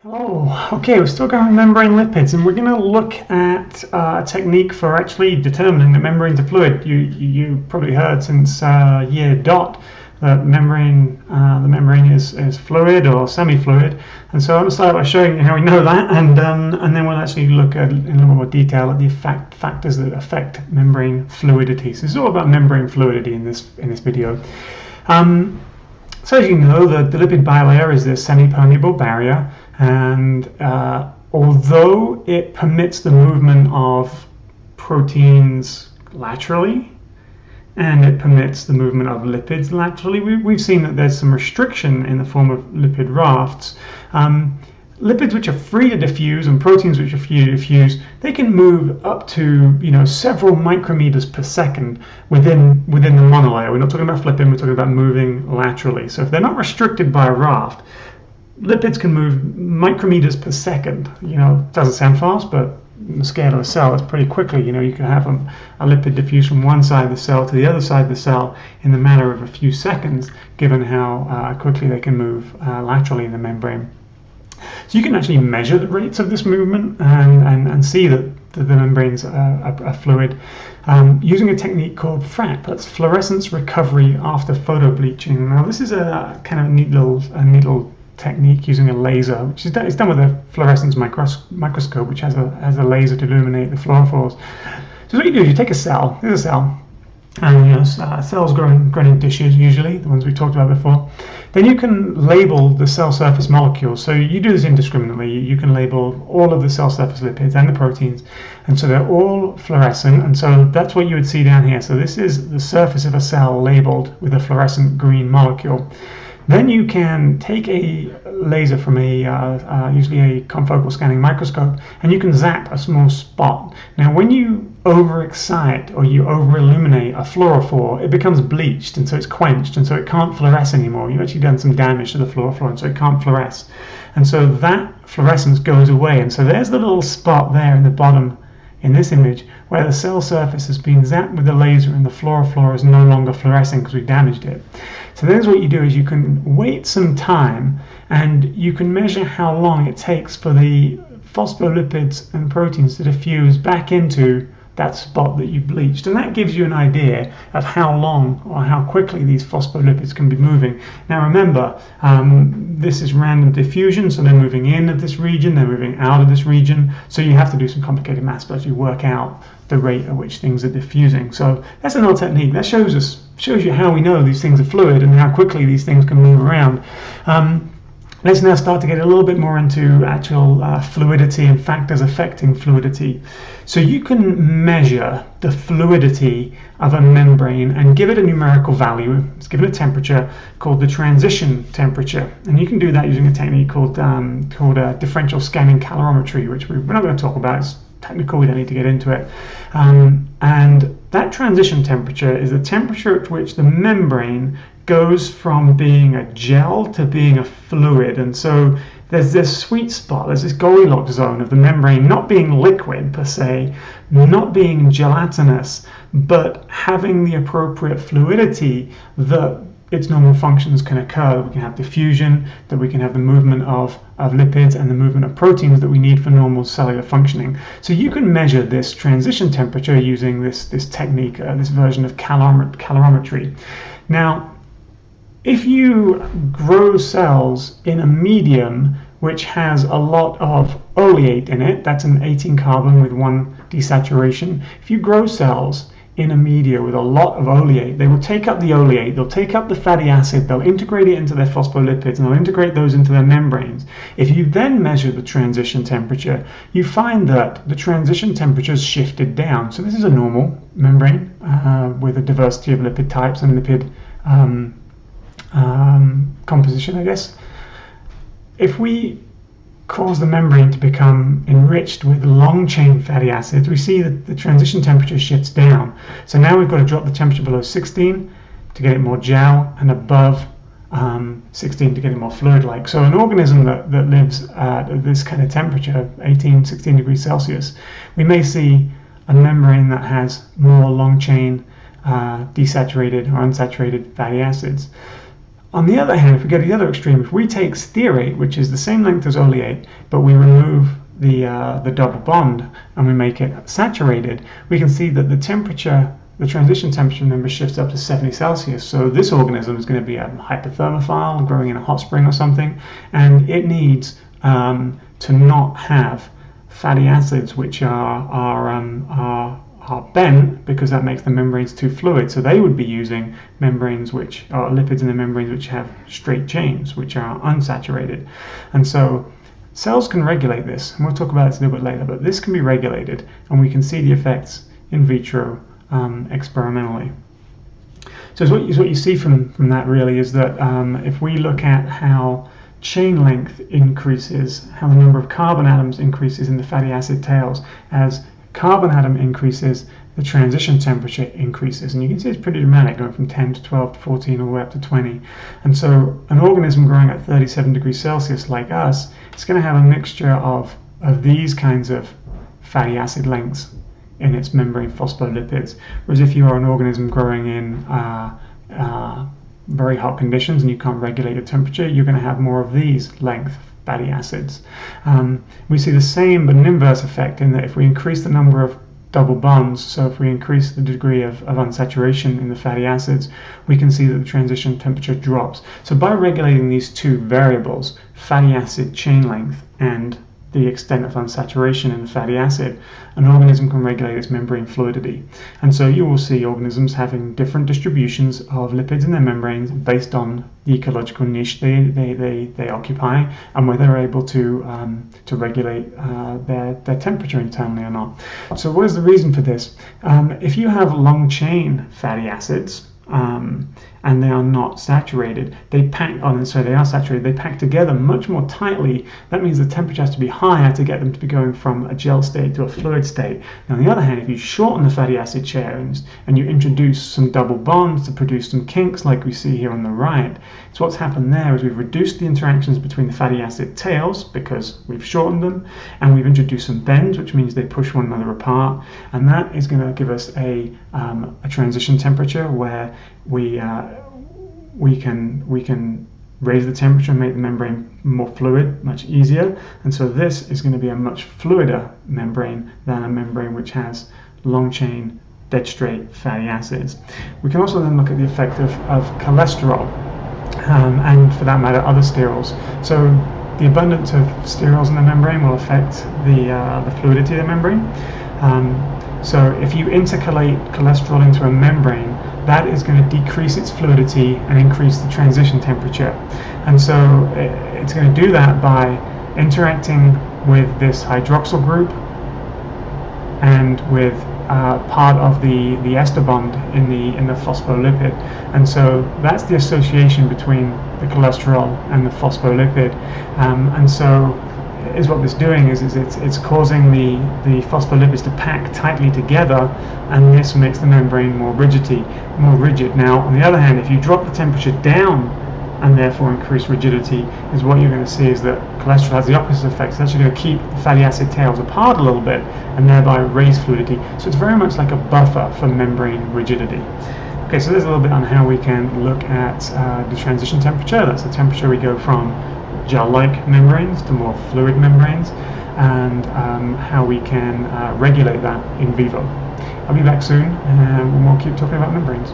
Oh, okay, we're still going with membrane lipids, and we're going to look at a technique for actually determining that membranes are fluid. You probably heard since year dot that the membrane is fluid or semi-fluid, and so I'm going to start by showing you how we know that, and then we'll actually look at in a little more detail at the factors that affect membrane fluidity. So it's all about membrane fluidity in this video. So as you know, the lipid bilayer is this semi-permeable barrier, and although it permits the movement of proteins laterally and it permits the movement of lipids laterally, we've seen that there's some restriction in the form of lipid rafts. Lipids which are free to diffuse and proteins which are free to diffuse, they can move up to several micrometers per second within the monolayer. We're not talking about flipping, we're talking about moving laterally. So if they're not restricted by a raft, lipids can move micrometers per second. It doesn't sound fast, but on the scale of a cell, it's pretty quickly. You can have a lipid diffuse from one side of the cell to the other side of the cell in the matter of a few seconds, given how quickly they can move laterally in the membrane. So you can actually measure the rates of this movement and see that the membranes are fluid using a technique called FRAP. That's fluorescence recovery after photobleaching. Now this is a kind of neat little technique using a laser, which is done with a fluorescence microscope, which has a laser to illuminate the fluorophores. So what you do is you take a cell. Here's a cell. And cells grown in dishes, usually the ones we talked about before. Then you can label the cell surface molecules. So you do this indiscriminately. You can label all of the cell surface lipids and the proteins, and so they're all fluorescent. And so that's what you would see down here. So this is the surface of a cell labeled with a fluorescent green molecule. Then you can take a laser from usually a confocal scanning microscope, and you can zap a small spot. Now when you overexcite or you over-illuminate a fluorophore, it becomes bleached, and so it's quenched, and so it can't fluoresce anymore. You've actually done some damage to the fluorophore, and so it can't fluoresce. And so that fluorescence goes away, and so there's the little spot there in the bottom in this image where the cell surface has been zapped with the laser and the fluorophore is no longer fluorescing because we damaged it. So then what you do is you can wait some time and you can measure how long it takes for the phospholipids and proteins to diffuse back into that spot that you bleached, and that gives you an idea of how long or how quickly these phospholipids can be moving. Now remember, this is random diffusion, so they're moving in of this region, they're moving out of this region, so you have to do some complicated maths to actually work out the rate at which things are diffusing. So that's another technique that shows you how we know these things are fluid and how quickly these things can move around. Let's now start to get a little bit more into actual fluidity and factors affecting fluidity. So you can measure the fluidity of a membrane and give it a numerical value. It's given a temperature called the transition temperature, and you can do that using a technique called differential scanning calorimetry, which we're not going to talk about. It's technical, we don't need to get into it. And that transition temperature is the temperature at which the membrane goes from being a gel to being a fluid. And so there's this sweet spot, there's this Goldilocks zone of the membrane not being liquid per se, not being gelatinous, but having the appropriate fluidity that its normal functions can occur. That we can have diffusion, that we can have the movement of lipids and the movement of proteins that we need for normal cellular functioning. So you can measure this transition temperature using this technique, this version of calorimetry. Now, if you grow cells in a medium which has a lot of oleate in it, that's an 18 carbon with 1 desaturation. If you grow cells in a media with a lot of oleate, they will take up the oleate, they'll take up the fatty acid, they'll integrate it into their phospholipids, and they'll integrate those into their membranes. If you then measure the transition temperature, you find that the transition temperature is shifted down. So this is a normal membrane with a diversity of lipid types and lipid composition, I guess. If we cause the membrane to become enriched with long chain fatty acids, we see that the transition temperature shifts down. So now we've got to drop the temperature below 16 to get it more gel, and above 16 to get it more fluid-like. So an organism that lives at this kind of temperature, 18, 16 degrees Celsius, we may see a membrane that has more long chain desaturated or unsaturated fatty acids. On the other hand, if we go to the other extreme, if we take stearate, which is the same length as oleate, but we remove the double bond and we make it saturated, we can see that the temperature, the transition temperature number shifts up to 70 Celsius. So this organism is going to be a hypothermophile, growing in a hot spring or something, and it needs to not have fatty acids which are bent, because that makes the membranes too fluid. So they would be using membranes which are lipids in the membranes which have straight chains, which are unsaturated. And so cells can regulate this, and we'll talk about this a little bit later, but this can be regulated, and we can see the effects in vitro experimentally. So what you see from that really is that if we look at how chain length increases, how the number of carbon atoms increases in the fatty acid tails, as carbon atom increases, the transition temperature increases. And you can see it's pretty dramatic, going from 10 to 12 to 14 all the way up to 20. And so an organism growing at 37 degrees Celsius like us, it's going to have a mixture of these kinds of fatty acid lengths in its membrane phospholipids. Whereas if you are an organism growing in very hot conditions and you can't regulate your temperature, you're going to have more of these length fatty acids. We see the same but an inverse effect in that if we increase the number of double bonds, so if we increase the degree of unsaturation in the fatty acids, we can see that the transition temperature drops. So by regulating these two variables, fatty acid chain length and the extent of unsaturation in the fatty acid, an organism can regulate its membrane fluidity. And so you will see organisms having different distributions of lipids in their membranes based on the ecological niche they occupy and whether they're able to regulate their temperature internally or not. So what is the reason for this? If you have long chain fatty acids, and they are not saturated, they are saturated, they pack together much more tightly. That means the temperature has to be higher to get them to be going from a gel state to a fluid state. Now, on the other hand, if you shorten the fatty acid chains and you introduce some double bonds to produce some kinks like we see here on the right, so what's happened there is we've reduced the interactions between the fatty acid tails because we've shortened them, and we've introduced some bends, which means they push one another apart, and that is going to give us a transition temperature where we can raise the temperature and make the membrane more fluid much easier. And so this is going to be a much fluider membrane than a membrane which has long chain dead straight fatty acids. We can also then look at the effect of cholesterol and, for that matter, other sterols. So the abundance of sterols in the membrane will affect the fluidity of the membrane. So if you intercalate cholesterol into a membrane, that is going to decrease its fluidity and increase the transition temperature. And so it's going to do that by interacting with this hydroxyl group and with part of the ester bond in the phospholipid. And so that's the association between the cholesterol and the phospholipid. And so is what it's doing is it's causing the phospholipids to pack tightly together, and this makes the membrane more rigid. Now, on the other hand, if you drop the temperature down and therefore increase rigidity, is what you're going to see is that cholesterol has the opposite effect. It's actually going to keep the fatty acid tails apart a little bit and thereby raise fluidity. So it's very much like a buffer for membrane rigidity. Okay, so there's a little bit on how we can look at the transition temperature. That's the temperature we go from gel-like membranes to more fluid membranes, and how we can regulate that in vivo. I'll be back soon and we'll keep talking about membranes.